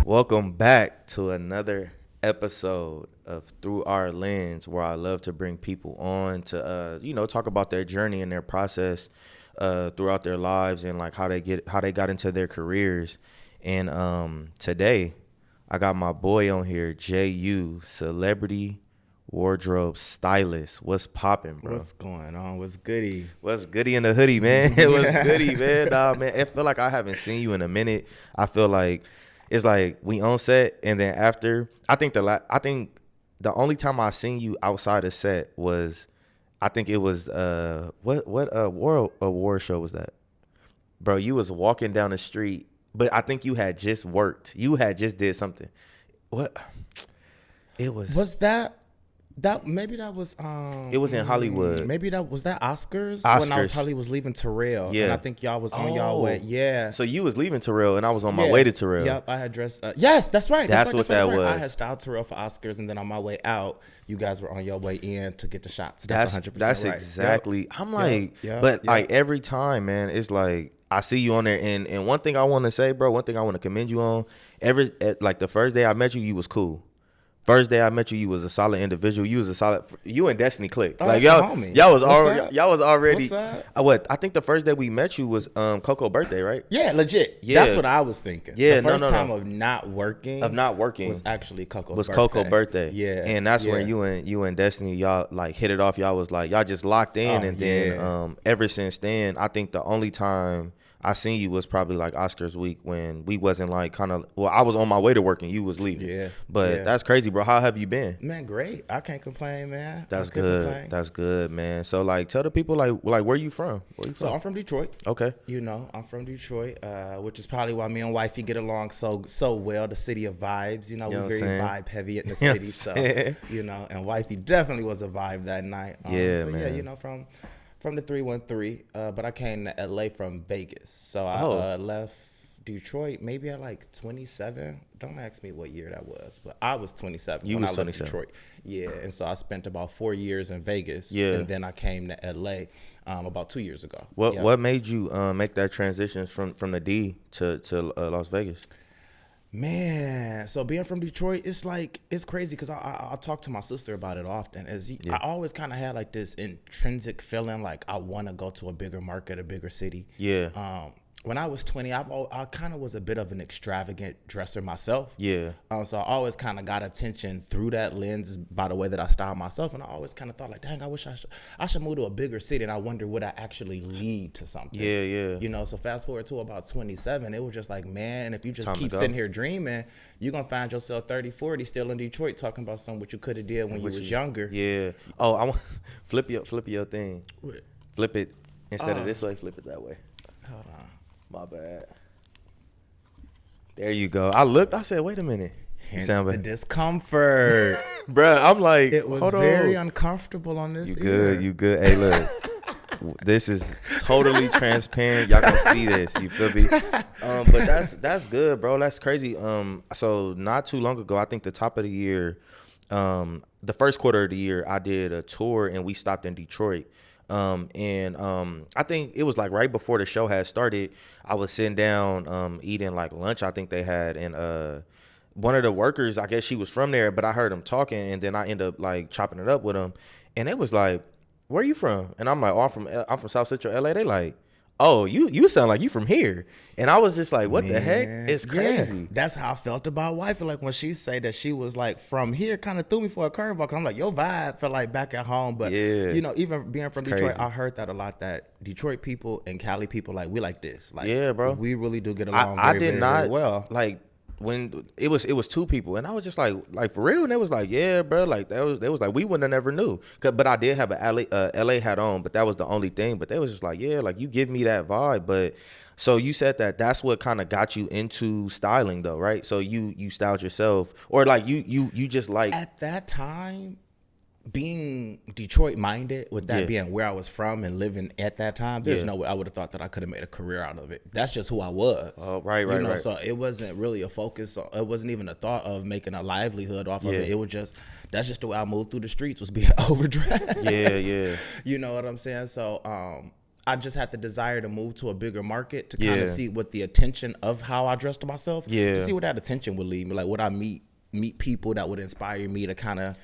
Welcome back to another episode of Through Our Lens, where I love to bring people on to, talk about their journey and their process throughout their lives and like how they got into their careers. And today, I got my boy on here, Ju, celebrity wardrobe stylist. What's popping, bro? What's going on? What's goody? What's goody in the hoodie, man? What's goody, man? Nah, man. I feel like I haven't seen you in a minute. I feel like it's like we on set, and then after, I think the only time I seen you outside of set was, I think it was what award show was that, bro? You was walking down the street, but I think you had just worked. You had just did something. What? It was Maybe that was it was in Hollywood. Maybe that was Oscars when I Oscars. probably was leaving Terrell. Yeah. And I think y'all was on y'all way. Yeah. So you was leaving Terrell, and I was on my way to Terrell. Yep, I had dressed. Yes, that's right. That's what that was. I had styled Terrell for Oscars, and then on my way out, you guys were on your way in to get the shots. That's 100% That's right. exactly. Yep. I'm like, Yep. like every time, man, it's like I see you on there, and one thing I want to say, bro, one thing I want to commend you on. Like the first day I met you, you was cool. First day I met you, you was a solid individual. You and Destiny clicked. Oh, like homie. y'all was already. What's up? I think the first day we met you was Coco's birthday, right? Yeah, legit. Yeah. That's what I was thinking. Yeah, the first no. time of not working was actually Coco's birthday. Coco's birthday. Yeah. And that's yeah. when you and Destiny, y'all like hit it off. Y'all was like, y'all just locked in. Oh, And then ever since then, I think the only time I seen you was probably like Oscars week when we wasn't like I was on my way to work and you was leaving. Yeah. But that's crazy, bro. How have you been? Man, great. I can't complain, man. That's good. That's good, man. So like tell the people like where you from? So I'm from Detroit. Okay. I'm from Detroit, which is probably why me and wifey get along so well. The city of vibes, we're very vibe heavy in the city. So, and wifey definitely was a vibe that night. Man. Yeah, from the 313, but I came to LA from Vegas. So I left Detroit maybe at like 27. Don't ask me what year that was, but I was 27 when I left Detroit. Yeah, and so I spent about 4 years in Vegas. Yeah. And then I came to LA about 2 years ago. What made you make that transition from the D to Las Vegas? Man, so being from Detroit, it's crazy because I talk to my sister about it often. I always kind of had like this intrinsic feeling like I want to go to a bigger market, a bigger city. Yeah. When I was 20, I kind of was a bit of an extravagant dresser myself. Yeah. So I always kind of got attention through that lens by the way that I style myself. And I always kind of thought like, dang, I wish I should move to a bigger city. And I wonder would I actually lead to something? Yeah. So fast forward to about 27, it was just like, man, if you just keep sitting here dreaming, you're going to find yourself 30, 40 still in Detroit talking about something what you could have did when you was younger. Yeah. Oh, I want flip your thing. What? Flip it instead of this way, flip it that way. Hold on. My bad. There you go. I said, wait a minute. Hence the discomfort. Bruh, I'm like, it was very uncomfortable on this. You good. Hey, look. This is totally transparent. Y'all gonna see this. You feel me? But that's good, bro. That's crazy. So not too long ago, I think the top of the year, the first quarter of the year, I did a tour and we stopped in Detroit. I think it was like right before the show had started. I was sitting down eating like lunch, I think they had, and one of the workers, I guess she was from there, but I heard him talking, and then I end up like chopping it up with him, and it was like, where you from? And I'm like, oh, I'm from South Central LA. They like, oh, you sound like you from here. And I was just like, what the heck? It's crazy. Yeah, that's how I felt about wifey. Like when she say that she was like from here, kind of threw me for a curveball. Cause I'm like, your vibe felt like back at home. But even being from Detroit, I heard that a lot. That Detroit people and Cali people, like we like this. Like, yeah, bro, we really do get along. I did not very well. Like when it was two people, and I was just like for real, and they was like, yeah, bro, like they was like we wouldn't have never knew. But I did have a LA hat on, but that was the only thing. But they was just like, yeah, like you give me that vibe. But so you said that's what kind of got you into styling though, right? So you styled yourself, or like you just like at that time. Being Detroit minded, with that being where I was from and living at that time, there's no way I would have thought that I could have made a career out of it. That's just who I was. Oh, right. So it wasn't really a focus. It wasn't even a thought of making a livelihood off of it. It was that's just the way I moved through the streets, was being overdressed. Yeah. You know what I'm saying? So I just had the desire to move to a bigger market to kind of see what the attention of how I dressed myself. To see what that attention would lead me. Like, would I meet people that would inspire me to kind of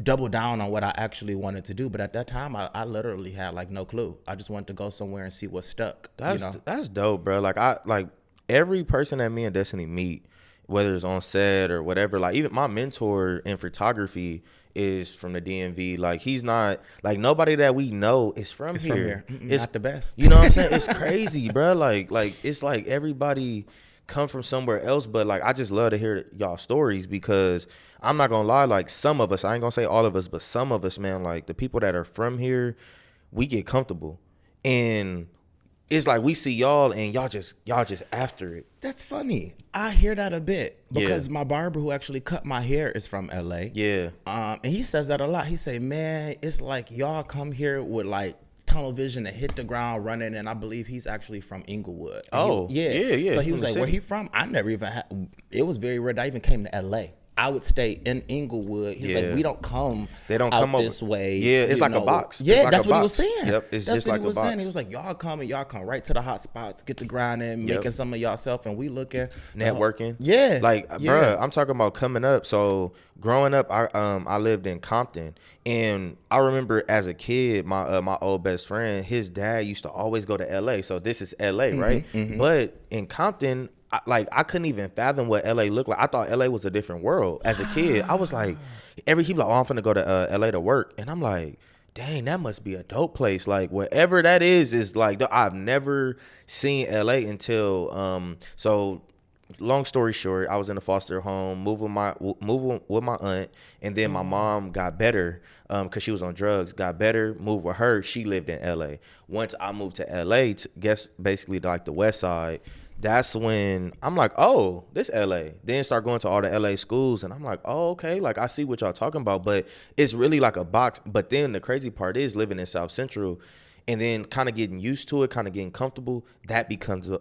double down on what I actually wanted to do. But at that time, I literally had like no clue. I just wanted to go somewhere and see what stuck. That's dope, bro. Like every person that me and Destiny meet, whether it's on set or whatever, like even my mentor in photography is from the DMV. Like he's not like nobody that we know is from here. It's not the best. You know what I'm saying? It's crazy, bro. Like it's like everybody come from somewhere else, but like I just love to hear y'all stories because I'm not gonna lie, like some of us, I ain't gonna say all of us, but some of us, man, like the people that are from here, we get comfortable. And it's like we see y'all and y'all just after it. That's funny. I hear that a bit because my barber who actually cut my hair is from LA. Yeah. And he says that a lot. He say, man, it's like y'all come here with like tunnel vision and hit the ground running. And I believe he's actually from Inglewood. And yeah. So he was like, where he from? I never even had, it was very rare that I even came to LA. I would stay in Inglewood. He's like, we don't come. They don't out come this way. Yeah, it's like a box. Yeah, like that's what box. he was saying. Yep, it's that's just what like he was a box. saying. He was like, y'all come right to the hot spots, get the grind in, making some of y'allself, and we looking networking. Bruh, I'm talking about coming up. So growing up, I lived in Compton, and I remember as a kid, my old best friend, his dad used to always go to LA. So this is LA, right? But in Compton, I couldn't even fathom what LA looked like. I thought LA was a different world as a kid. I was like, he like, oh, I'm finna go to LA to work. And I'm like, dang, that must be a dope place. Like whatever that is like, I've never seen LA until, so long story short, I was in a foster home, moving with my aunt. And then my mom got better because she was on drugs, got better, moved with her. She lived in LA. Once I moved to LA, basically like the West Side, that's when I'm like, oh, this LA. Then start going to all the LA schools, and I'm like, oh, okay, like I see what y'all talking about, but it's really like a box. But then the crazy part is living in South Central, and then kind of getting used to it, kind of getting comfortable. That becomes a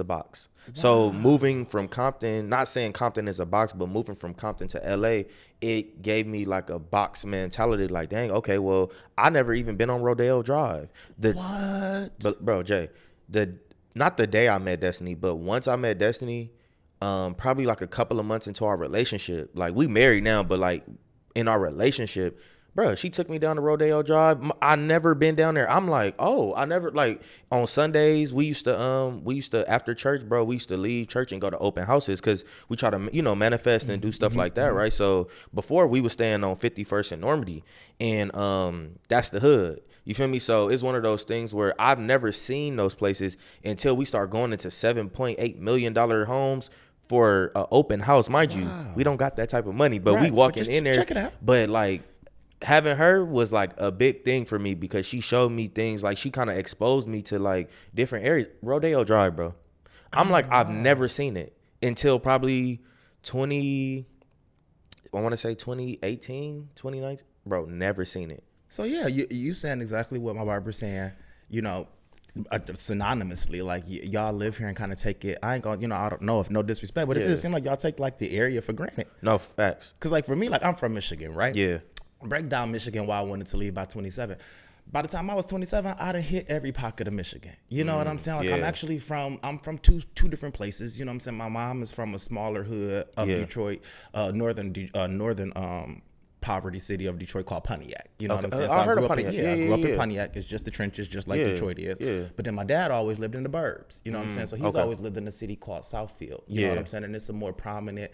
box. Wow. So moving from Compton, not saying Compton is a box, but moving from Compton to LA, it gave me like a box mentality. Like, dang, okay, well, I never even been on Rodeo Drive. But bro, Jay, not the day I met Destiny, but once I met Destiny, probably like a couple of months into our relationship, like we married now, but like in our relationship, bro, she took me down to Rodeo Drive. I never been down there. I'm like, oh, I never, like on Sundays, we used to after church, bro, we used to leave church and go to open houses because we try to, manifest and do stuff like that, right? So before we was staying on 51st and Normandy, and that's the hood. You feel me? So it's one of those things where I've never seen those places until we start going into $7.8 million homes for an open house. Mind you, we don't got that type of money, but we walking in there. Check it out. But like having her was like a big thing for me because she showed me things, like she kind of exposed me to like different areas. Rodeo Drive, bro. I'm like, I've never seen it until probably 2018, 2019. Bro, never seen it. So yeah, you saying exactly what my barber's saying, synonymously, like y'all live here and kind of take it. I ain't gonna, I don't know if no disrespect, but it just seems like y'all take like the area for granted. No, facts. Cause like for me, like I'm from Michigan, right? Yeah. Break down Michigan why I wanted to leave by 27. By the time I was 27, I'd have hit every pocket of Michigan. You know what I'm saying? Like I'm from two different places. You know what I'm saying? My mom is from a smaller hood of Detroit, northern poverty city of Detroit called Pontiac. You know what I'm saying? So I heard grew of up Pontiac. I grew up in Pontiac. It's just the trenches, just like Detroit is. Yeah. But then my dad always lived in the burbs. You know what I'm saying? So he's always lived in a city called Southfield. You know what I'm saying? And it's a more prominent,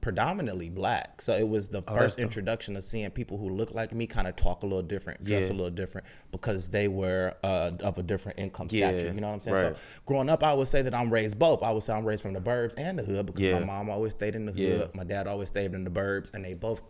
predominantly black. So it was the first introduction of seeing people who look like me kind of talk a little different, dress a little different, because they were of a different income stature. You know what I'm saying? Right. So growing up, I would say that I'm raised both. I would say I'm raised from the burbs and the hood because my mom always stayed in the hood. My dad always stayed in the burbs, and they both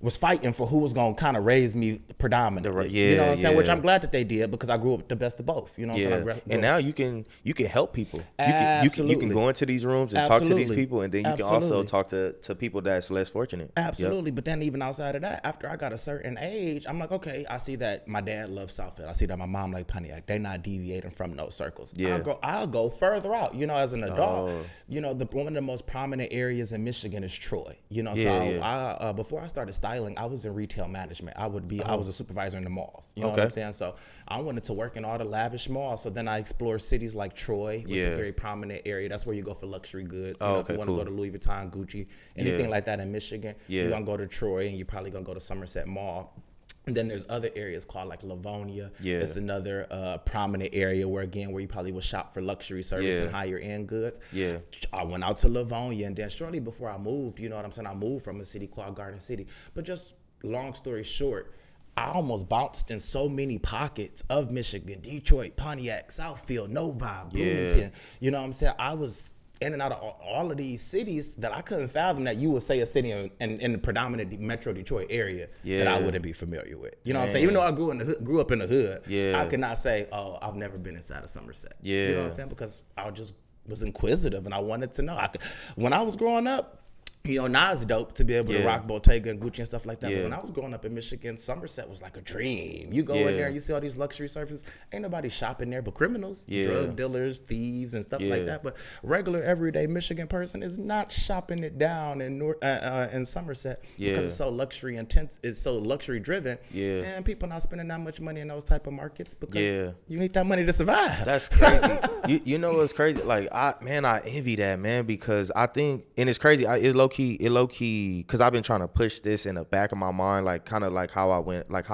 was fighting for who was going to kind of raise me predominantly. You know what I'm saying? Which I'm glad that they did because I grew up the best of both. You know what I'm saying? And now you can help people. You can go into these rooms and talk to these people, and then you can also talk to people that's less fortunate. Absolutely. But then even outside of that, after I got a certain age, I'm like, okay, I see that my dad loves Southfield. I see that my mom like Pontiac. They're not deviating from those circles. I'll go further out. You know, as an adult, one of the most prominent areas in Michigan is Troy. You know, so I before I started styling, styling, I was in retail management. I was a supervisor in the malls. You know what I'm saying? So I wanted to work in all the lavish malls. So then I explored cities like Troy, which is a very prominent area. That's where you go for luxury goods. You know, if you want to go to Louis Vuitton, Gucci, anything like that in Michigan, you're gonna go to Troy, and you're probably gonna go to Somerset Mall. And then there's other areas called like Livonia. It's another prominent area where you probably will shop for luxury service and higher end goods. I went out to Livonia, and then shortly before I moved, you know what I'm saying, I moved from a city called Garden City. But just long story short, I almost bounced in so many pockets of Michigan: Detroit, Pontiac, Southfield, Novi, Bloomington. You know what I'm saying? I was in and out of all of these cities that I couldn't fathom that you would say a city in the predominant Metro Detroit area that I wouldn't be familiar with. You know what I'm saying? Even though I grew up in the hood, I could not say, oh, I've never been inside of Somerset. You know what I'm saying? Because I just was inquisitive and I wanted to know. When I was growing up, you know, Nas dope to be able to rock Bottega and Gucci and stuff like that. But when I was growing up in Michigan, Somerset was like a dream. You go in there and you see all these luxury services. Ain't nobody shopping there but criminals, drug dealers, thieves, and stuff like that. But regular, everyday Michigan person is not shopping it down in Somerset because it's so luxury intense. It's so luxury driven. And people not spending that much money in those type of markets because you need that money to survive. That's crazy. you know what's crazy? Like, I envy that, man, because I think, and it's crazy. It low key, because I've been trying to push this in the back of my mind, like kind of like how I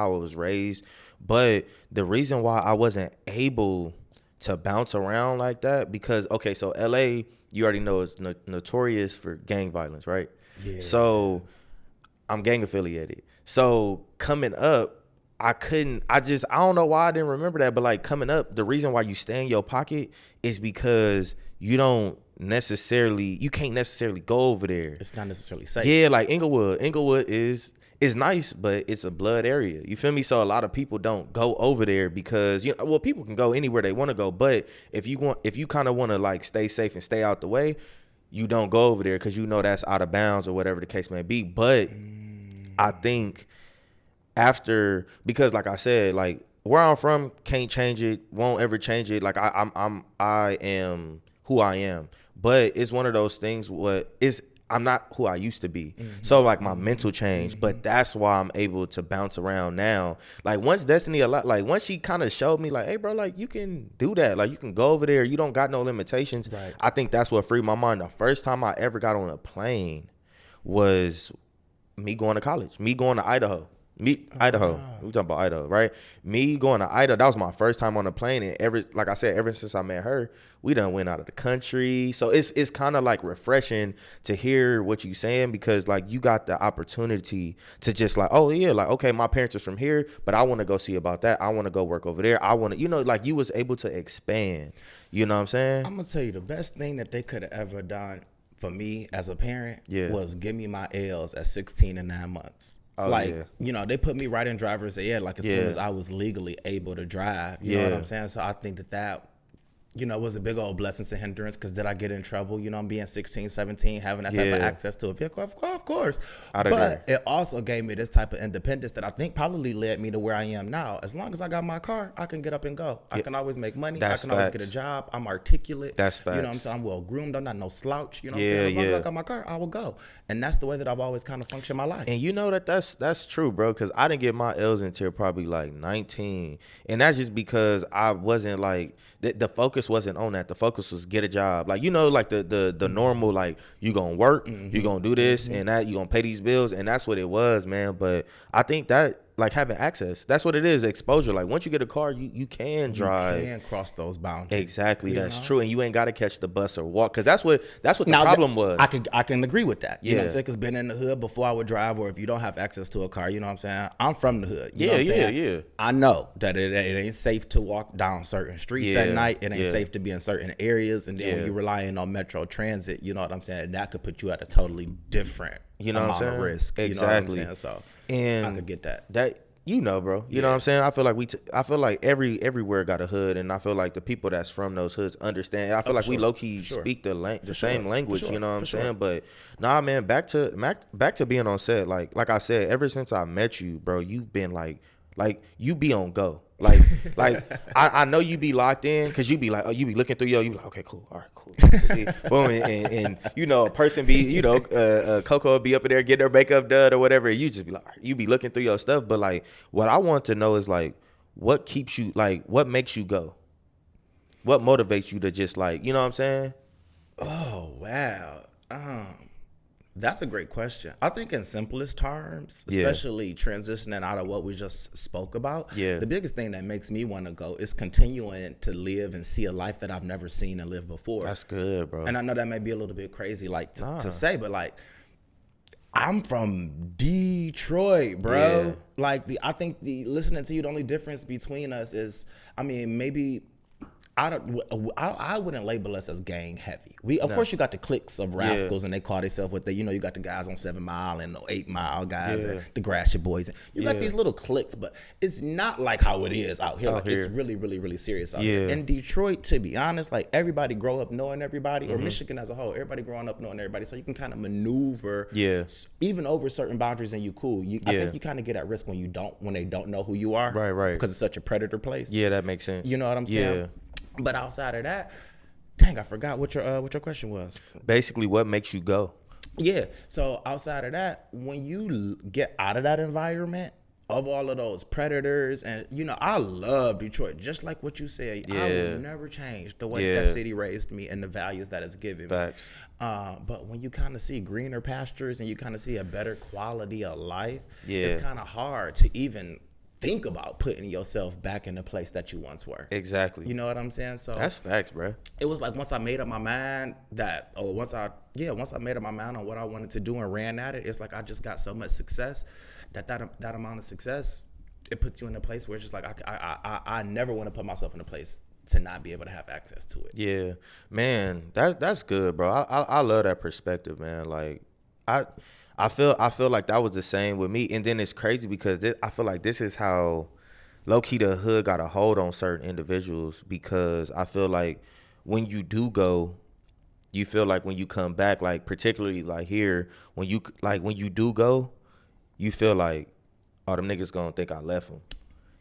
was raised. But the reason why I wasn't able to bounce around like that, because, okay, so LA, you already know, is notorious for gang violence, right? So I'm gang affiliated. So coming up, I don't know why I didn't remember that, but like coming up, the reason why you stay in your pocket is because you can't necessarily go over there. It's not necessarily safe. Yeah, like Inglewood is nice, but it's a blood area. You feel me? So a lot of people don't go over there because, people can go anywhere they want to go, but if you kind of want to like stay safe and stay out the way, you don't go over there because that's out of bounds or whatever the case may be. But I think because like I said, like where I'm from, can't change it, won't ever change it. Like I am who I am. But it's one of those things I'm not who I used to be. So like my mental changed, but that's why I'm able to bounce around now. Like once she kind of showed me like, hey bro, like you can do that. Like you can go over there. You don't got no limitations. Right. I think that's what freed my mind. The first time I ever got on a plane was me going to college, me going to Idaho. Idaho. Wow. We talking about Idaho, right? Me going to Idaho, that was my first time on a plane, and ever since I met her, we done went out of the country. So it's kind of like refreshing to hear what you saying, because like you got the opportunity to just like, oh yeah, like okay, my parents are from here, but I want to go see about that. I want to go work over there. I want to, like you was able to expand. You know what I'm saying? I'm gonna tell you the best thing that they could have ever done for me as a parent was give me my L's at 16 and 9 months. They put me right in driver's ed, like as soon as I was legally able to drive. You know what I'm saying? So I think that was a big old blessing to hindrance, because did I get in trouble? I'm being 16, 17, having that type of access to a vehicle? Of course. But it also gave me this type of independence that I think probably led me to where I am now. As long as I got my car, I can get up and go. I can always make money. I can always get a job. I'm articulate. That's facts. You know what I'm saying? I'm well groomed. I'm not no slouch. You know what I'm saying? As long as I got my car, I will go. And that's the way that I've always kind of functioned my life. And you know that's true, bro, because I didn't get my L's until probably like 19. And that's just because I wasn't like, the focus wasn't on that. The focus was get a job. Like, like the normal, like you gonna work, you gonna do this and that, you gonna pay these bills. And that's what it was, man. But I think that like having access, that's what it is, exposure. Like once you get a car, you can drive. You can cross those boundaries. Exactly, that's true. And you ain't got to catch the bus or walk, because that's what the problem was. I can agree with that. You know what I'm saying? Because being in the hood before I would drive, or if you don't have access to a car, you know what I'm saying? I'm from the hood. You know what I'm saying? I know that it ain't safe to walk down certain streets at night. It ain't safe to be in certain areas. And then when you're relying on Metro Transit, you know what I'm saying? That could put you at a totally different amount of risk. Exactly. You know what I'm saying? So and I could get that. Bro. You know what I'm saying? I feel like everywhere got a hood, and I feel like the people that's from those hoods understand. I feel like we low key speak the same language. You know what I'm saying? But nah, man, back to being on set. Like I said, ever since I met you, bro, you've been like Like, you be on go. Like I know you be locked in because you be like, oh, you be looking through you be like, okay, cool, all right, cool. Boom, and you know, a person be, you know, Coco will be up in there getting her makeup done or whatever. You just be like, you be looking through your stuff. But like, what I want to know is like, what keeps you, like, what makes you go? What motivates you to just like, you know what I'm saying? Oh, wow. That's a great question. I think in simplest terms, especially transitioning out of what we just spoke about, the biggest thing that makes me want to go is continuing to live and see a life that I've never seen and lived before. That's good, bro. And I know that may be a little bit crazy, like to say, but like, I'm from Detroit, bro. Yeah. Like I think listening to you, the only difference between us is, I mean, maybe I wouldn't label us as gang heavy. Of course you got the cliques of rascals and they call themselves what they, you know, you got the guys on 7 Mile and the 8 Mile guys and the Gratiot boys. You got these little cliques, but it's not like how it is out here. It's really, really, really serious out here. In Detroit, to be honest, like everybody grow up knowing everybody, or Michigan as a whole, everybody growing up knowing everybody. So you can kind of maneuver even over certain boundaries and you cool. I think you kind of get at risk when they don't know who you are. Right. Because it's such a predator place. Yeah, that makes sense. You know what I'm saying? Yeah. But outside of that, dang, I forgot what your question was. Basically, what makes you go? Yeah. So outside of that, when you get out of that environment of all of those predators, and you know, I love Detroit, just like what you said. I will never change the way that city raised me and the values that it's given me. But when you kind of see greener pastures and you kind of see a better quality of life, it's kind of hard to even think about putting yourself back in the place that you once were. Exactly. You know what I'm saying? So that's facts, bro. It was like once I made up my mind once I made up my mind on what I wanted to do and ran at it, it's like I just got so much success that amount of success, it puts you in a place where it's just like I never want to put myself in a place to not be able to have access to it. Yeah, man, that's good, bro. I love that perspective, man. Like I feel like that was the same with me. And then it's crazy because I feel like this is how low-key the hood got a hold on certain individuals, because I feel like when you do go, you feel like when you come back, like particularly like here, when you do go, you feel like, oh, them niggas gonna think I left them.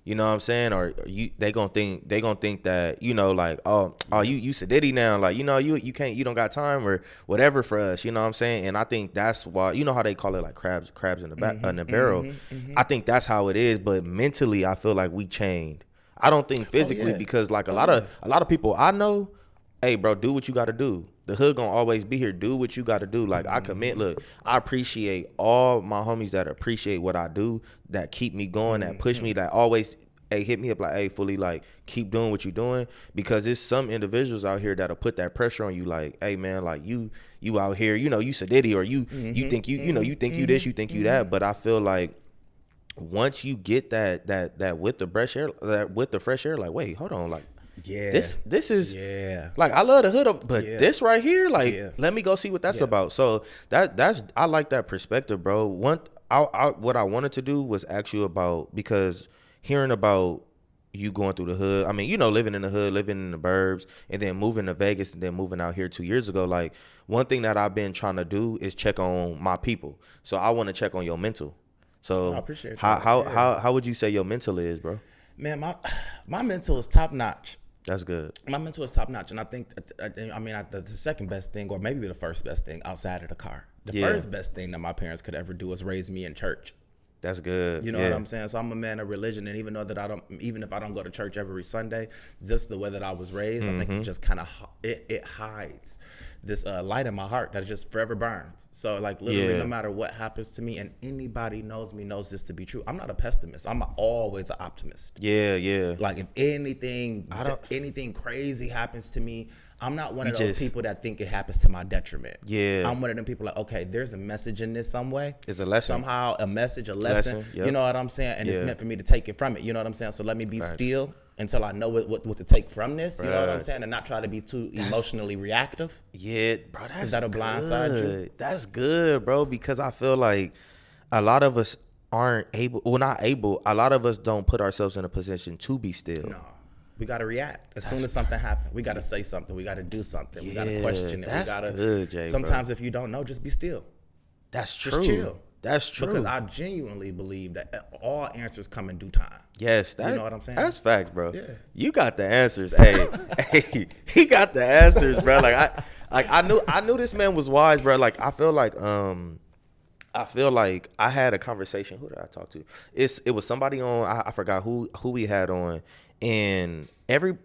You know what I'm saying? Or they gonna think that, you know, like, oh, you Sadiddy now, like, you know, you can't, you don't got time or whatever for us, you know what I'm saying? And I think that's why, you know how they call it like crabs in the back in the barrel. I think that's how it is, but mentally I feel like we chained. I don't think physically, because like a lot of people I know, hey bro, do what you gotta do. The hood gonna always be here. Do what you gotta do. Like I commit. Look, I appreciate all my homies that appreciate what I do, that keep me going, that push me, that always hit me up like, hey, fully, like, keep doing what you're doing, because there's some individuals out here that'll put that pressure on you, like, hey man, like you out here, you know, you Sadiddy, or you think you know, you think you this, you think you that. But I feel like once you get that with the fresh air, like, wait, hold on, like, this is like, I love the hood, but this right here, like, let me go see what that's about. So that's I like that perspective, bro. What I wanted to do was ask you about, because hearing about you going through the hood, I mean, you know, living in the hood, living in the burbs, and then moving to Vegas, and then moving out here 2 years ago, like, one thing that I've been trying to do is check on my people. So I want to check on your mental. So I appreciate that. How would you say your mental is, bro? Man, my mental is top notch. That's good. My mental is top notch, and I think, the second best thing, or maybe the first best thing outside of the car, the first best thing that my parents could ever do was raise me in church. That's good. You know what I'm saying? So I'm a man of religion, and even if I don't go to church every Sunday, just the way that I was raised, I think it just kind of it hides this light in my heart that just forever burns. So like, literally, no matter what happens to me, and anybody knows me knows this to be true, I'm not a pessimist. I'm always an optimist. Yeah. Like, if anything crazy happens to me, I'm not one of those people that think it happens to my detriment. Yeah. I'm one of them people like, okay, there's a message in this some way. It's a lesson. Somehow a message, a lesson. You know what I'm saying? And it's meant for me to take it from it. You know what I'm saying? So let me be still until I know what to take from this. You know what I'm saying? And not try to be too emotionally reactive. Yeah, bro, that's that'll blindside you. That's good, bro, because I feel like a lot of us aren't able, well, not able, a lot of us don't put ourselves in a position to be still. No. We got to react. As soon as something happens, we got to say something. We got to do something. We got to question it. That's good, Jay. Sometimes if you don't know, just be still. That's true. Just chill. That's true. Because I genuinely believe that all answers come in due time. Yes, you know what I'm saying? That's facts, bro. Yeah. You got the answers. Hey, he got the answers, bro. I knew this man was wise, bro. Like I feel like I had a conversation. Who did I talk to? It was somebody on. I forgot who we had on, and I'm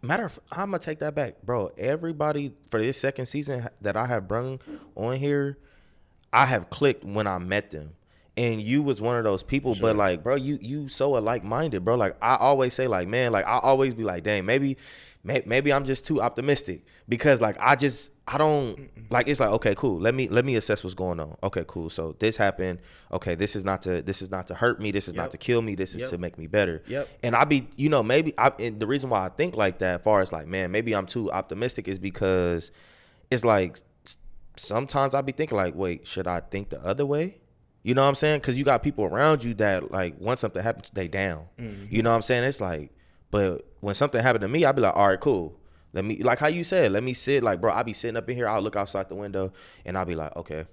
gonna take that back, bro. Everybody for this second season that I have brung on here, I have clicked when I met them. And you was one of those people, but like, bro, you so alike minded, bro. Like I always say, like, man, like I always be like, dang, maybe I'm just too optimistic because like I don't like. It's like, okay, cool. Let me assess what's going on. Okay, cool. So this happened. Okay, this is not to hurt me. This is not to kill me. This is to make me better. Yep. And and the reason why I think like that, as far as like, man, maybe I'm too optimistic, is because it's like sometimes I be thinking like, wait, should I think the other way? You know what I'm saying? Because you got people around you that like once something happens, they down. Mm-hmm. You know what I'm saying? It's like, but when something happened to me, I'd be like, all right, cool. Let me, like how you said, let me sit. Like, bro, I'll be sitting up in here. I'll look outside the window and I'll be like, okay,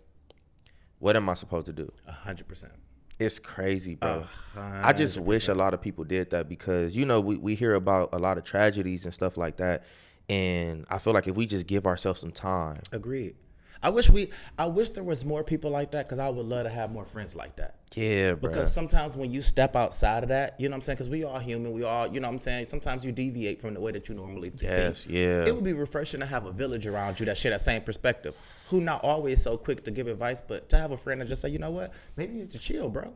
what am I supposed to do? 100%. It's crazy, bro. 100%. I just wish a lot of people did that because, you know, we hear about a lot of tragedies and stuff like that. And I feel like if we just give ourselves some time. Agreed. I wish there was more people like that because I would love to have more friends like that. Yeah, bro. Because sometimes when you step outside of that, you know what I'm saying? Because we all human. We all, you know what I'm saying? Sometimes you deviate from the way that you normally think. Yes, yeah. It would be refreshing to have a village around you that share that same perspective, who not always so quick to give advice, but to have a friend and just say, you know what? Maybe you need to chill, bro.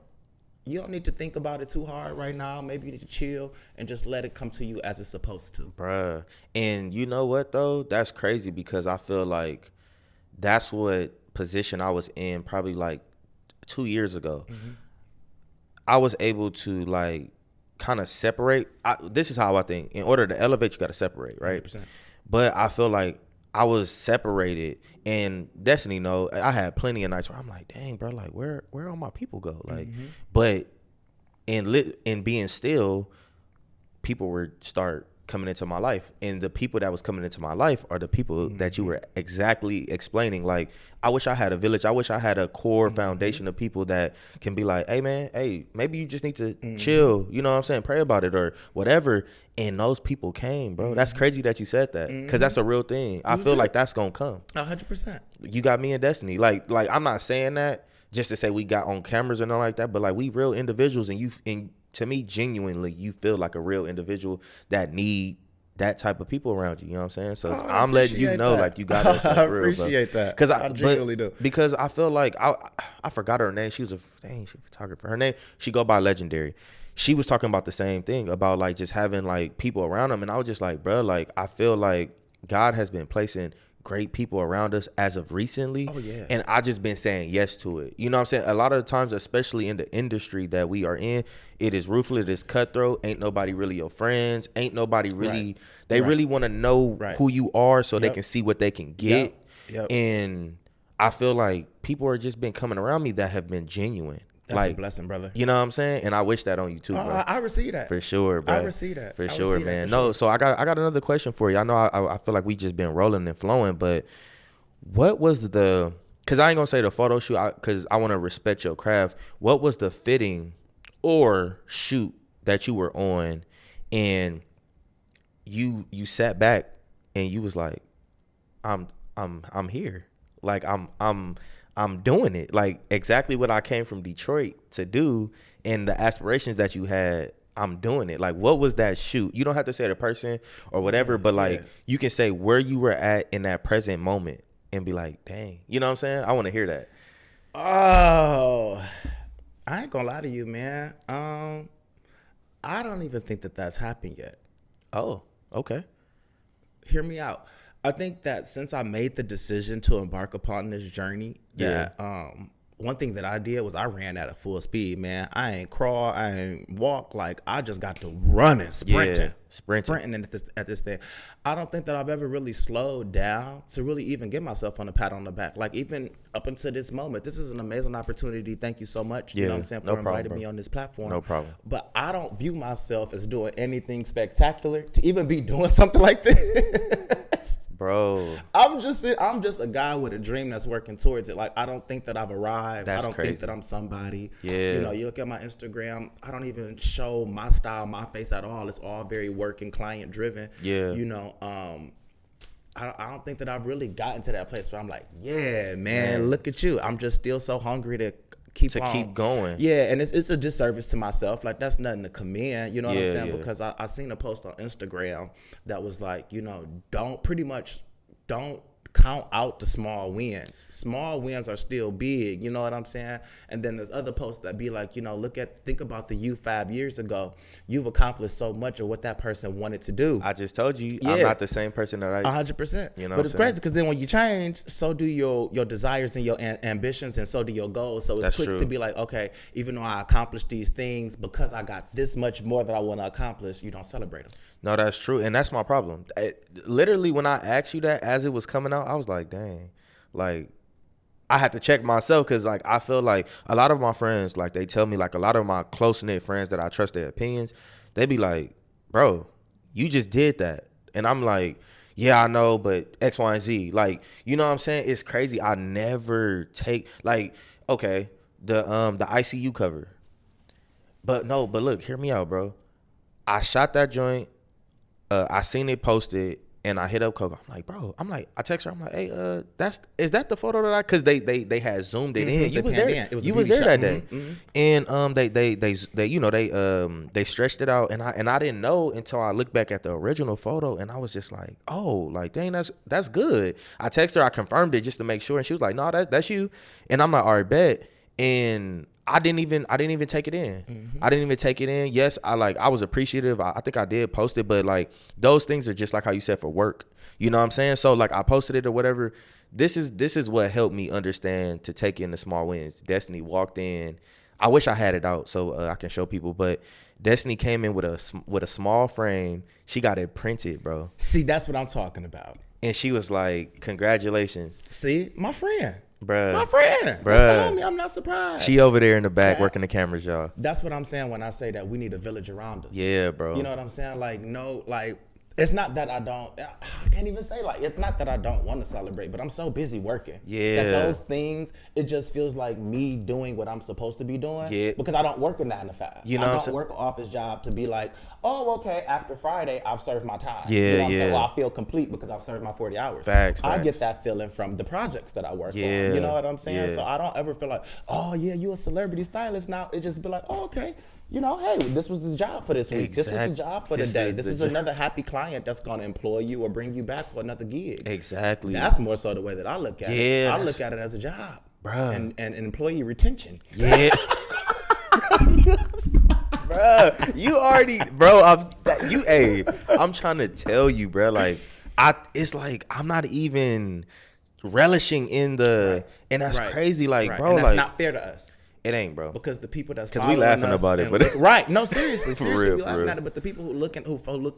You don't need to think about it too hard right now. Maybe you need to chill and just let it come to you as it's supposed to. Bruh. And you know what, though? That's crazy because I feel like that's what position I was in probably like 2 years ago. Mm-hmm. I was able to like kind of separate. This is how I think. In order to elevate, you got to separate, right? 100%. But I feel like I was separated, and Destiny know I had plenty of nights where I'm like, dang, bro, like where all my people go? Like, mm-hmm. But in being still, people would start coming into my life, and the people that was coming into my life are the people mm-hmm. that you were exactly explaining. Like, I wish I had a village. I wish I had a core mm-hmm. foundation of people that can be like, hey man, hey, maybe you just need to mm-hmm. chill, you know what I'm saying, pray about it or whatever. And those people came, bro. Mm-hmm. That's crazy that you said that, because that's a real thing. I feel like that's gonna come 100%. You got me and Destiny. Like I'm not saying that just to say we got on cameras and all like that, but like we real individuals, and to me, genuinely, you feel like a real individual that need that type of people around you. You know what I'm saying? So I'm letting you know, like, you got us. I appreciate that. Because I genuinely do. Because I feel like I forgot her name. She was a photographer. Her name, she go by Legendary. She was talking about the same thing about like just having like people around them, and I was just like, bro, like I feel like God has been placing great people around us as of recently. Oh, yeah. And I just been saying yes to it. You know what I'm saying? A lot of the times, especially in the industry that we are in, it is ruthless, it is cutthroat. Ain't nobody really your friends. Ain't nobody really, right. They right. really want to know right. who you are so they can see what they can get. Yep. And I feel like people are just been coming around me that have been genuine. That's like, a blessing, brother. You know what I'm saying? And I wish that on you too, bro. I receive that. For sure, bro. I receive that. For sure, man. No, so I got another question for you. I know I feel like we just been rolling and flowing, but what was because I ain't going to say the photo shoot because I want to respect your craft. What was the fitting or shoot that you were on and you sat back and you was like, I'm here. Like I'm doing it, like exactly what I came from Detroit to do, and the aspirations that you had, I'm doing it. Like, what was that shoot? You don't have to say the person or whatever, but like you can say where you were at in that present moment and be like, dang, you know what I'm saying? I want to hear that. Oh, I ain't gonna lie to you, man. I don't even think that that's happened yet. Oh, okay. Hear me out. I think that since I made the decision to embark upon this journey, one thing that I did was I ran at a full speed, man. I ain't crawl, I ain't walk. Like, I just got to running, sprinting at this thing. I don't think that I've ever really slowed down to really even give myself on a pat on the back. Like, even up until this moment, this is an amazing opportunity. Thank you so much. You know what I'm saying? For inviting me on this platform. No problem. But I don't view myself as doing anything spectacular to even be doing something like this. Bro. I'm just a guy with a dream that's working towards it. Like, I don't think that I've arrived. That's I don't crazy. think that I'm somebody. Yeah. You know, you look at my Instagram, I don't even show my style, my face at all. It's all very work and client driven. Yeah. You know, I don't think that I've really gotten to that place where I'm like, yeah, man, look at you. I'm just still so hungry to keep going. Yeah, and it's a disservice to myself. Like, that's nothing to commend, you know what I'm saying? Yeah. Because I seen a post on Instagram that was like, you know, don't count out the small wins. Small wins are still big, you know what I'm saying? And then there's other posts that be like, you know, think about the you 5 years ago. You've accomplished so much of what that person wanted to do. I just told you, I'm not the same person that 100%. You know, but it's crazy because then when you change, so do your desires and your ambitions, and so do your goals. So it's quick to be like, okay, even though I accomplished these things, because I got this much more that I want to accomplish, you don't celebrate them. No, that's true. And that's my problem. Literally, when I asked you that as it was coming out, I was like, dang, like, I had to check myself because, like, I feel like a lot of my friends, like, they tell me, like, a lot of my close-knit friends that I trust their opinions, they be like, bro, you just did that. And I'm like, yeah, I know, but X, Y, and Z. Like, you know what I'm saying? It's crazy. I never take, like, okay, the ICU cover. But look, hear me out, bro. I shot that joint. I seen it posted, and I hit up Coco. I'm like, bro. I text her. I'm like, hey, is that the photo that because they had zoomed it in. You was there. You was there that day, and they stretched it out, and I didn't know until I looked back at the original photo, and I was just like, oh, like dang, that's good. I texted her. I confirmed it just to make sure, and she was like, no, that's you, and I'm like, all right, bet, and I didn't even take it in. I didn't even take it in. Yes, I was appreciative. I think I did post it, but like those things are just like how you said for work. You know what I'm saying? So like I posted it or whatever. This is what helped me understand to take in the small wins. Destiny walked in. I wish I had it out so I can show people, but Destiny came in with a small frame. She got it printed, bro. See, that's what I'm talking about. And she was like, "Congratulations." See, my friend. Bruh. My friend. Bruh. That's the homie. I'm not surprised. She over there in the back working the cameras, y'all. That's what I'm saying when I say that we need a village around us. Yeah, bro. You know what I'm saying? Like, no, like, it's not that I can't even say, like, it's not that I don't want to celebrate, but I'm so busy working. Yeah. That those things, it just feels like me doing what I'm supposed to be doing. Yeah. Because I don't work a 9 to 5. You know I what I'm don't saying? work an office job to be like, oh, okay, after Friday, I've served my time. Yeah, you know what I'm saying? yeah. Well, I feel complete because I've served my 40 hours. Facts. I get that feeling from the projects that I work on. You know what I'm saying? Yeah. So I don't ever feel like, oh, yeah, you a celebrity stylist now. It just be like, oh, okay. You know, hey, this was the job for this week. This was the job for the day. This is another happy client that's going to employ you or bring you back for another gig. Exactly. That's more so the way that I look at it. I look at it as a job. Bruh. And employee retention. Yeah. Bruh, you already, bro, I'm trying to tell you, bro, like, it's like, I'm not even relishing in and that's crazy, like, bro, and that's like, not fair to us. It ain't, bro. Because the people that's we laughing about it, but right, no, seriously, real, we laughing at it. But the people who look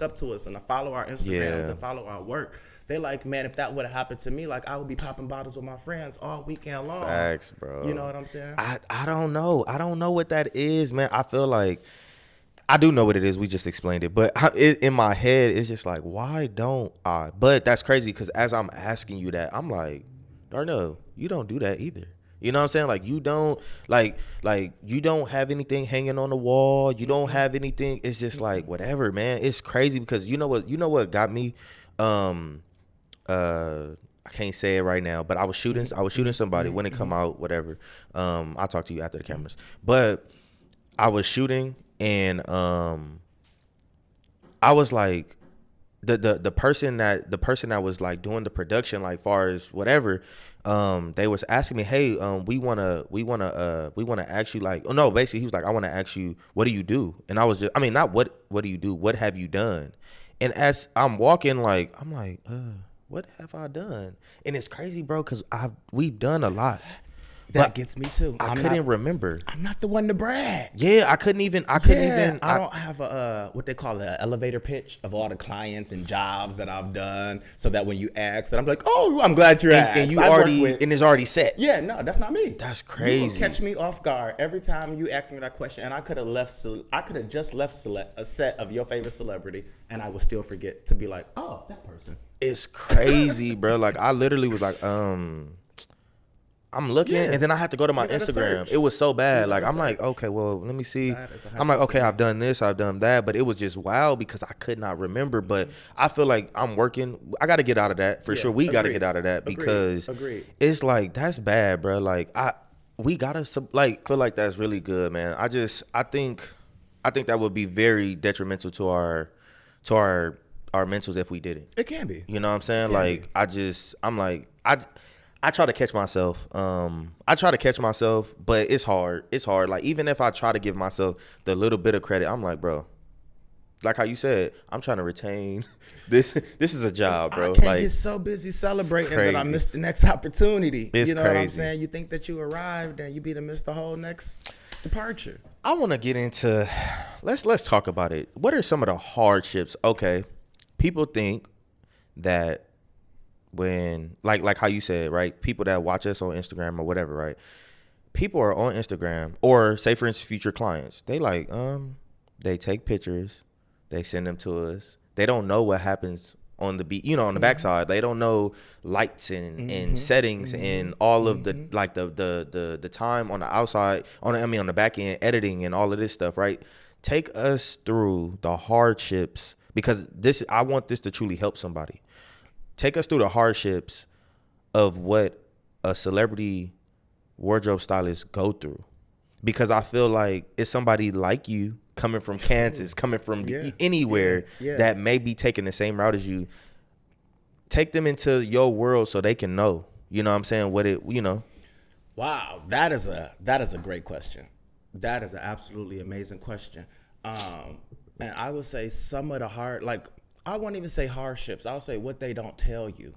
up to us and follow our Instagrams and follow our work, they like, man, if that would have happened to me, like I would be popping bottles with my friends all weekend long. Facts, bro. You know what I'm saying? I don't know. I don't know what that is, man. I feel like I do know what it is. We just explained it, but in my head, it's just like, why don't I? But that's crazy because as I'm asking you that, I'm like, Darnell, you don't do that either. You know what I'm saying? Like you don't like you don't have anything hanging on the wall. You don't have anything. It's just like whatever, man. It's crazy because you know what got me. I can't say it right now, but I was shooting somebody when it come out, whatever. I'll talk to you after the cameras. But I was shooting and I was like the person that was like doing the production, like far as whatever, they was asking me, hey, we wanna ask you, like, oh no, basically he was like, I wanna ask you, what do you do? And I was just, I mean, not what do you do, what have you done? And as I'm walking, like, I'm like, what have I done? And it's crazy, bro, because we've done a lot. That gets me too. I couldn't remember. I'm not the one to brag. Yeah, I couldn't even. I don't have a what they call an elevator pitch of all the clients and jobs that I've done, so that when you ask, that I'm like, oh, I'm glad you asked. And you and it's already set. Yeah, no, that's not me. That's crazy. You will catch me off guard every time you ask me that question, and I could have just left a set of your favorite celebrity, and I would still forget to be like, oh, that person. It's crazy, bro. Like I literally was like, I'm looking, and then I had to go to my Instagram. Search. It was so bad. Like I'm like, okay, well, let me see. I'm like, okay, I've done this, I've done that, but it was just wild because I could not remember. But I feel like I'm working. I got to get out of that for sure. We got to get out of that because it's like that's bad, bro. Like we gotta like feel like that's really good, man. I think that would be very detrimental to our mentals if we did it. It can be. You know what I'm saying? Like I try to catch myself. But it's hard. It's hard. Like even if I try to give myself the little bit of credit, I'm like, bro, like how you said, I'm trying to retain this. This is a job, bro. I can't get so busy celebrating that I missed the next opportunity. It's you know crazy. What I'm saying? You think that you arrived and you be to miss the whole next departure. I want to get into. Let's talk about it. What are some of the hardships? Okay, people think that when like how you said, right? People that watch us on Instagram or whatever, right? People are on Instagram, or say for instance, future clients. They like they take pictures. They send them to us. They don't know what happens on the beat, on the backside. They don't know lights and settings and all of the like the time on the outside, on the back end, editing and all of this stuff, right? Take us through the hardships, because I want this to truly help somebody. Take us through the hardships of what a celebrity wardrobe stylist go through, because I feel like it's somebody like you coming from Kansas, coming from anywhere that may be taking the same route as you. Take them into your world so they can know, you know what I'm saying, what it, Wow, that is a great question. That is an absolutely amazing question. And I would say some of the I won't even say hardships. I'll say what they don't tell you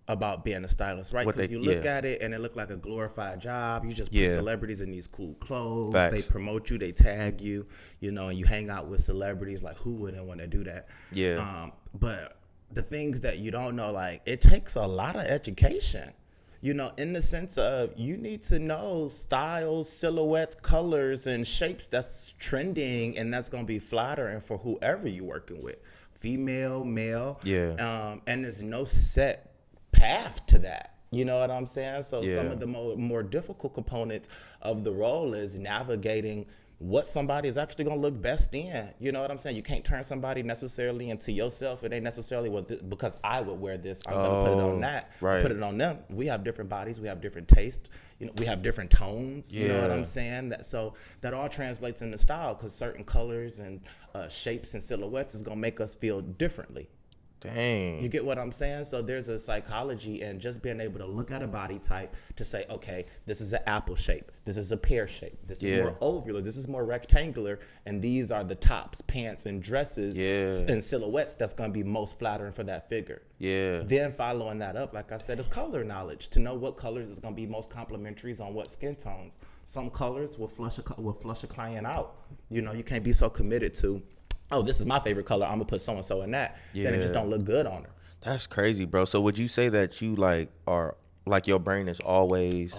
about being a stylist, right? Because you look at it and it look like a glorified job. You just put celebrities in these cool clothes. Facts. They promote you, they tag you, and you hang out with celebrities. Like, who wouldn't want to do that? Yeah. But the things that you don't know, like, it takes a lot of education, in the sense of you need to know styles, silhouettes, colors, and shapes that's trending and that's going to be flattering for whoever you're working with, female, male. Yeah. And there's no set path to that. You know what I'm saying? So some of the more difficult components of the role is navigating what somebody is actually going to look best in. You know what I'm saying? You can't turn somebody necessarily into yourself. It ain't necessarily because I would wear this, I'm going to put it on that. Right. Put it on them. We have different bodies. We have different tastes. We have different tones. You know what I'm saying? That all translates into style, because certain colors and shapes and silhouettes is going to make us feel differently. Dang. You get what I'm saying? So there's a psychology in just being able to look at a body type to say, okay, this is an apple shape. This is a pear shape. This is more ovular. This is more rectangular. And these are the tops, pants, and dresses and silhouettes that's going to be most flattering for that figure. Yeah. Then following that up, like I said, is color knowledge, to know what colors is going to be most complementary on what skin tones. Some colors will flush a client out. You can't be so committed to, oh, this is my favorite color, I'm gonna put so and so in that. Then it just don't look good on her. That's crazy, bro. So would you say that you are your brain is always,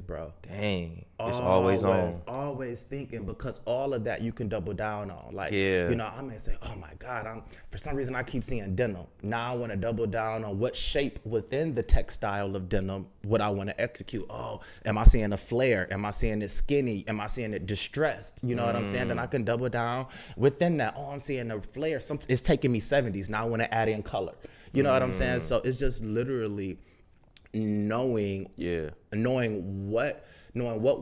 bro? Dang, it's always on. Always thinking, because all of that you can double down on. Like, I may say, oh my God, for some reason I keep seeing denim. Now I want to double down on what shape within the textile of denim would I want to execute. Oh, am I seeing a flare? Am I seeing it skinny? Am I seeing it distressed? You know what I'm saying? Then I can double down within that. Oh, I'm seeing a flare. It's taking me 70s. Now I want to add in color. You know what I'm saying? So it's just literally knowing what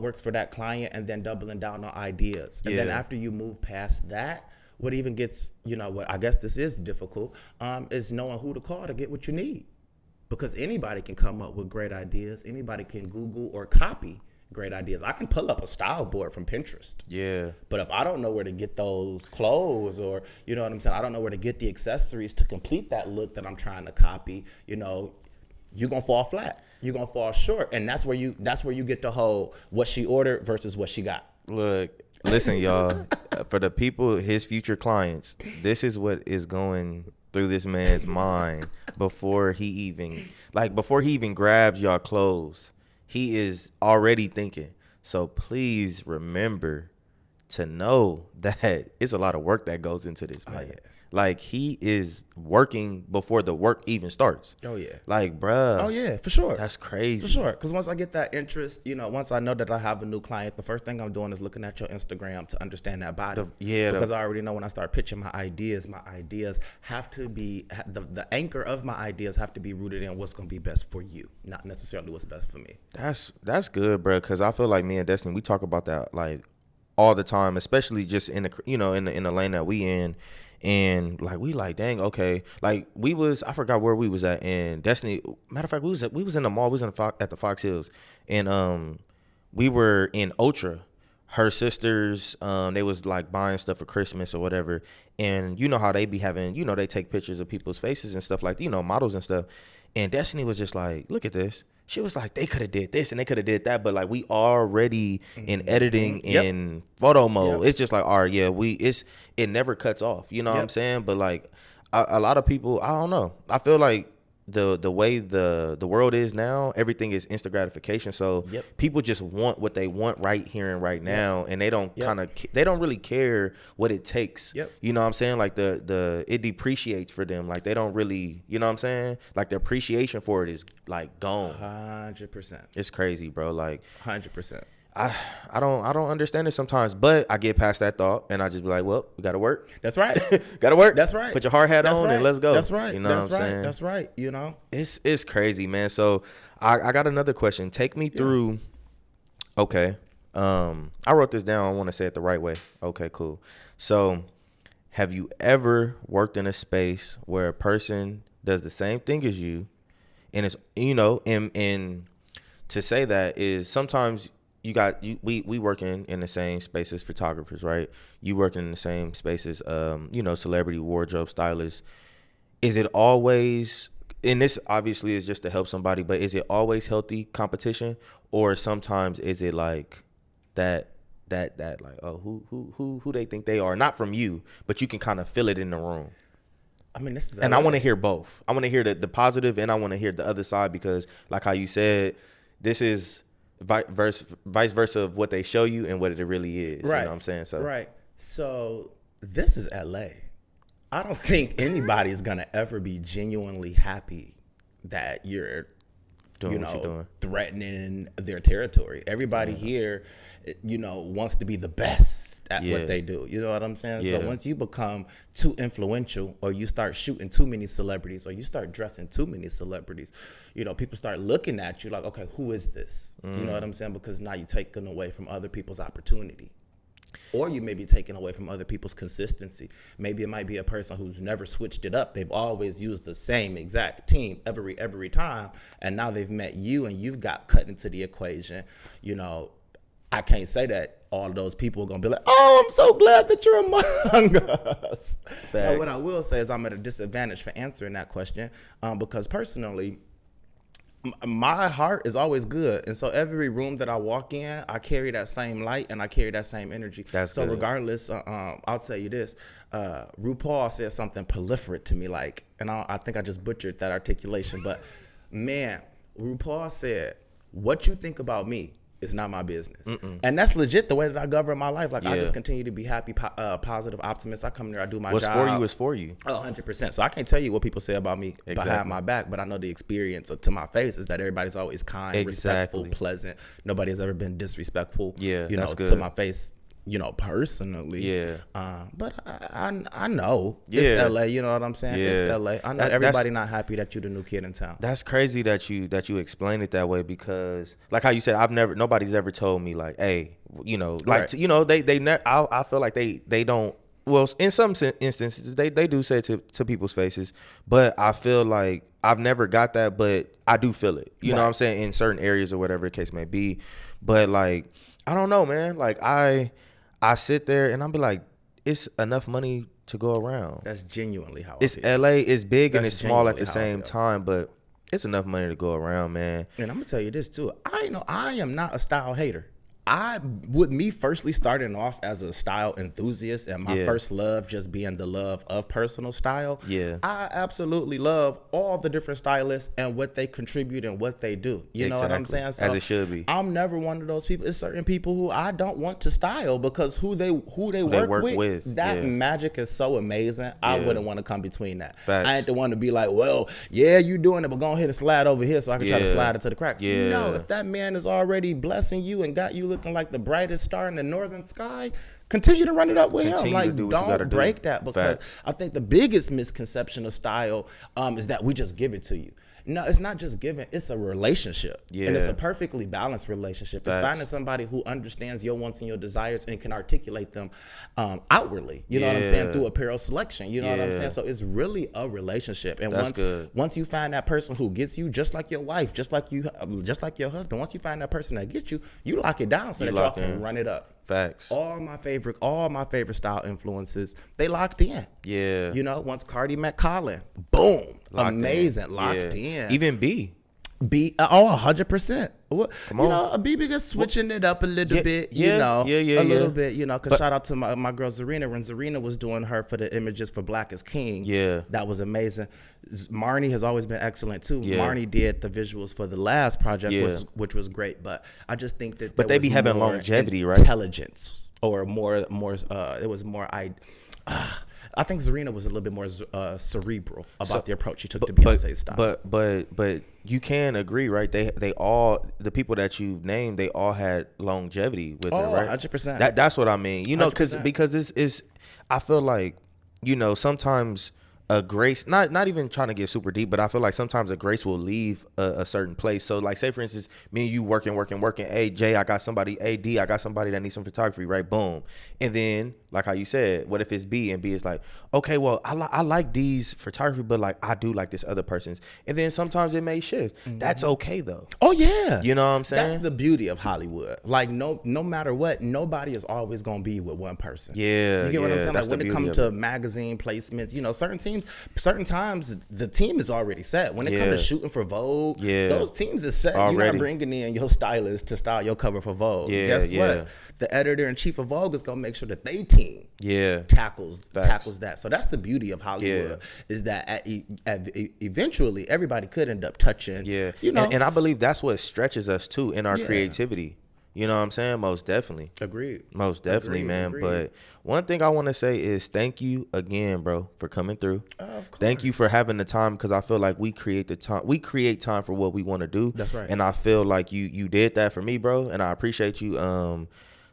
works for that client, and then doubling down on ideas. And then after you move past that, what even gets, what I guess this is difficult, is knowing who to call to get what you need. Because anybody can come up with great ideas. Anybody can Google or copy great ideas. I can pull up a style board from Pinterest. Yeah. But if I don't know where to get those clothes, or, you know what I'm saying, I don't know where to get the accessories to complete that look that I'm trying to copy, you're gonna fall flat. You're gonna fall short, and that's where you get the whole what she ordered versus what she got. Look, listen, y'all. For the people, his future clients, this is what is going through this man's mind before he even grabs y'all clothes. He is already thinking. So please remember to know that it's a lot of work that goes into this, man. Yeah. Like, he is working before the work even starts. Oh, yeah. Like, bruh. Oh, yeah, for sure. That's crazy. For sure. Because once I get that interest, once I know that I have a new client, the first thing I'm doing is looking at your Instagram to understand that body. Because I already know when I start pitching my ideas have to be, the anchor of my ideas have to be rooted in what's going to be best for you, not necessarily what's best for me. That's good, bruh. Because I feel like me and Destiny, we talk about that, like, all the time, especially just in the, in the lane that we in. And like, we like, dang, okay. Like, I forgot where we was at. And Destiny, matter of fact, we was in the mall. We was at the Fox Hills. And we were in Ultra. Her sisters, they was like buying stuff for Christmas or whatever. And you know how they be having, they take pictures of people's faces and stuff like, models and stuff. And Destiny was just like, look at this. She was like, they could have did this and they could have did that, but like, we already in editing in photo mode. It's just like, all right, yeah, it never cuts off. You know what I'm saying? But like, a lot of people, I don't know. I feel like the way the world is now, everything is instant gratification. So people just want what they want right here and right now, and they don't they don't really care what it takes. You know what I'm saying? Like it depreciates for them. Like, they don't really, you know what I'm saying? Like, the appreciation for it is like gone. 100%. It's crazy, bro. Like, 100%. I don't understand it sometimes, but I get past that thought and I just be like, well, we gotta work. That's right. Gotta work. That's right. Put your hard hat on and let's go. That's right. You know what I'm saying? That's right. It's crazy, man. So I got another question. Take me through. Okay. I wrote this down. I want to say it the right way. Okay, cool. So, have you ever worked in a space where a person does the same thing as you, and it's, and to say that is sometimes we working in the same space as photographers, right? You working in the same space as celebrity wardrobe stylists. Is it always, and this obviously is just to help somebody, but is it always healthy competition, or sometimes is it like that like, oh, who they think they are, not from you, but you can kind of feel it in the room? I mean, this is, and I want to hear both. I want to hear the positive, and I want to hear the other side, because like how you said, this is vice versa of what they show you and what it really is. Right. You know what I'm saying? So this is LA. I don't think anybody's gonna ever be genuinely happy that you're doing what you're doing, threatening their territory. Everybody here, wants to be the best at what they do. You know what I'm saying? So once you become too influential, or you start shooting too many celebrities, or you start dressing too many celebrities, people start looking at you like, okay, who is this? You know what I'm saying? Because now you're taking away from other people's opportunity. Or you may be taking away from other people's consistency. Maybe it might be a person who's never switched it up. They've always used the same exact team every time, and now they've met you and you've got cut into the equation. I can't say that all of those people are gonna be like, oh, I'm so glad that you're among us. But what I will say is I'm at a disadvantage for answering that question, because personally, my heart is always good, and so every room that I walk in, I carry that same light and I carry that same energy. That's so good. Regardless, I'll tell you this: RuPaul said something proliferate to me, like, and I think I just butchered that articulation, but man, RuPaul said, "What you think about me is not my business." And that's legit the way that I govern my life. Like, I just continue to be happy, positive, optimist. I come there, I do my job. What's for you is for you. 100%. So I can't tell you what people say about me behind my back, but I know the experience to my face is that everybody's always kind, respectful, pleasant. Nobody has ever been disrespectful, to my face, personally. But I know it's LA, you know what I'm saying? It's LA. I know everybody not happy that you the new kid in town. That's crazy that you explain it that way, because like how you said, nobody's ever told me like, hey, I feel like they don't, well, in some instances they do say it to people's faces, but I feel like I've never got that, but I do feel it. You know what I'm saying? In certain areas or whatever the case may be. But like, I don't know, man. Like, I sit there and I'll be like, it's enough money to go around. That's genuinely how it's I feel. LA is big and it's small at the same time, but it's enough money to go around, man. And I'm gonna tell you this too. I am not a style hater. With me firstly starting off as a style enthusiast and my first love just being the love of personal style. Yeah. I absolutely love all the different stylists and what they contribute and what they do. You know what I'm saying? So as it should be. I'm never one of those people. It's certain people who I don't want to style because who they work with. That magic is so amazing. I wouldn't want to come between that. Facts. I ain't the one to be like, well, yeah, you doing it, but go ahead and slide over here so I can try to slide into the cracks. Yeah. No, if that man is already blessing you and got you looking like the brightest star in the northern sky, continue to run it up with him. Like, don't break that, because I think the biggest misconception of style is that we just give it to you. No, it's not just giving, it's a relationship. Yeah. And it's a perfectly balanced relationship. It's finding somebody who understands your wants and your desires and can articulate them outwardly. You know what I'm saying? Through apparel selection. You know what I'm saying? So it's really a relationship. And once you find that person who gets you, just like your wife, just like your husband, once you find that person that gets you, you lock it down so that y'all can run it up. Facts. All my favorite style influences, they locked in. Yeah. You know, once Cardi met Colin, boom. Locked in. Even B. 100%. Come on. You know, BB gets switching it up a little bit, a little bit, because shout out to my girl Zarina. When Zarina was doing her for the images for Black is King, that was amazing. Marnie has always been excellent too. Marnie did the visuals for the last project, which was great, but I just think that they be having longevity, right? Intelligence, or more, it was more, I think Zarina was a little bit more cerebral about the approach she took to Beyonce's style. But you can agree, right? They all, the people that you've named, they all had longevity with it, right? 100%. That's what I mean. You know, because it's I feel like, you know, sometimes a grace, not even trying to get super deep, but I feel like sometimes a grace will leave a certain place. So like, say for instance, me and you working. Hey, Jay, I got somebody, D, I got somebody that needs some photography, right? Boom. And then, like how you said, what if it's B, and B is like, okay, well, I like D's photography, but like I do like this other person's. And then sometimes it may shift. Mm-hmm. That's okay though. Oh yeah. You know what I'm saying? That's the beauty of Hollywood. Like no matter what, nobody is always gonna be with one person. Yeah. You get what I'm saying? Like when it comes to magazine placements, you know, certain times the team is already set. When it comes to shooting for Vogue, those teams is set. Already. You're not bringing in your stylist to style your cover for Vogue. Guess what? The editor-in-chief of Vogue is gonna make sure that they team tackles that. So that's the beauty of Hollywood, is that eventually everybody could end up touching. Yeah, you know, and I believe that's what stretches us too in our creativity. You know what I'm saying? Most definitely. Agreed. Most definitely, man. Agreed. But one thing I want to say is thank you again, bro, for coming through. Of course. Thank you for having the time, because I feel like we create the time. We create time for what we want to do. That's right. And I feel like you did that for me, bro. And I appreciate you.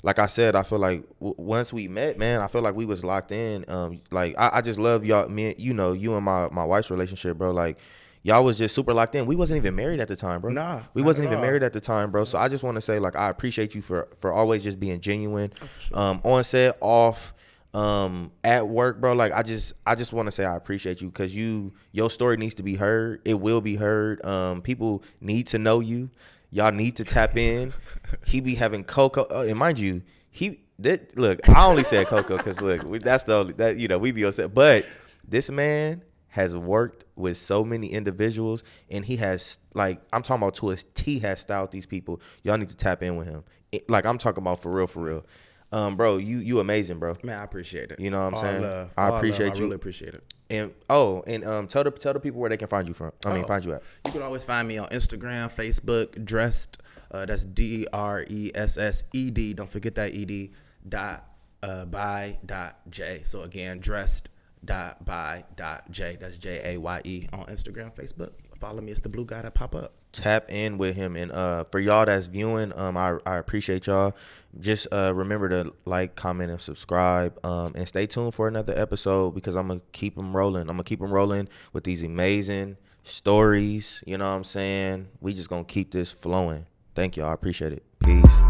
Like I said, I feel like once we met, man, I feel like we was locked in. Like I just love y'all, you and my wife's relationship, bro. Like y'all was just super locked in. We wasn't even married at the time, bro. Nah, we wasn't even married at the time, bro. So I just want to say, like, I appreciate you for always just being genuine, on set, off, at work, bro. Like I just want to say I appreciate you, because your story needs to be heard. It will be heard. People need to know you. Y'all need to tap in. He be having Coco, and mind you, look. I only said Coco because look, that's the only that we be upset. But this man has worked with so many individuals, and he has, like, I'm talking about to his T, has styled these people. Y'all need to tap in with him. Like I'm talking about for real. Bro, you amazing, bro. Man, I appreciate it. You know what I'm saying? I appreciate you. I really appreciate it. And tell the people where they can find you from. Find you at. You can always find me on Instagram, Facebook, Dressed. That's DRESSED. Don't forget that ED. by.J. So again, dressed.by.J. That's JAYE on Instagram, Facebook. Follow me. It's the blue guy that pop up. Tap in with him. And for y'all that's viewing, I appreciate y'all. Just remember to like, comment, and subscribe. And stay tuned for another episode, because I'm going to keep them rolling. I'm going to keep them rolling with these amazing stories. You know what I'm saying? We just going to keep this flowing. Thank y'all. I appreciate it. Peace.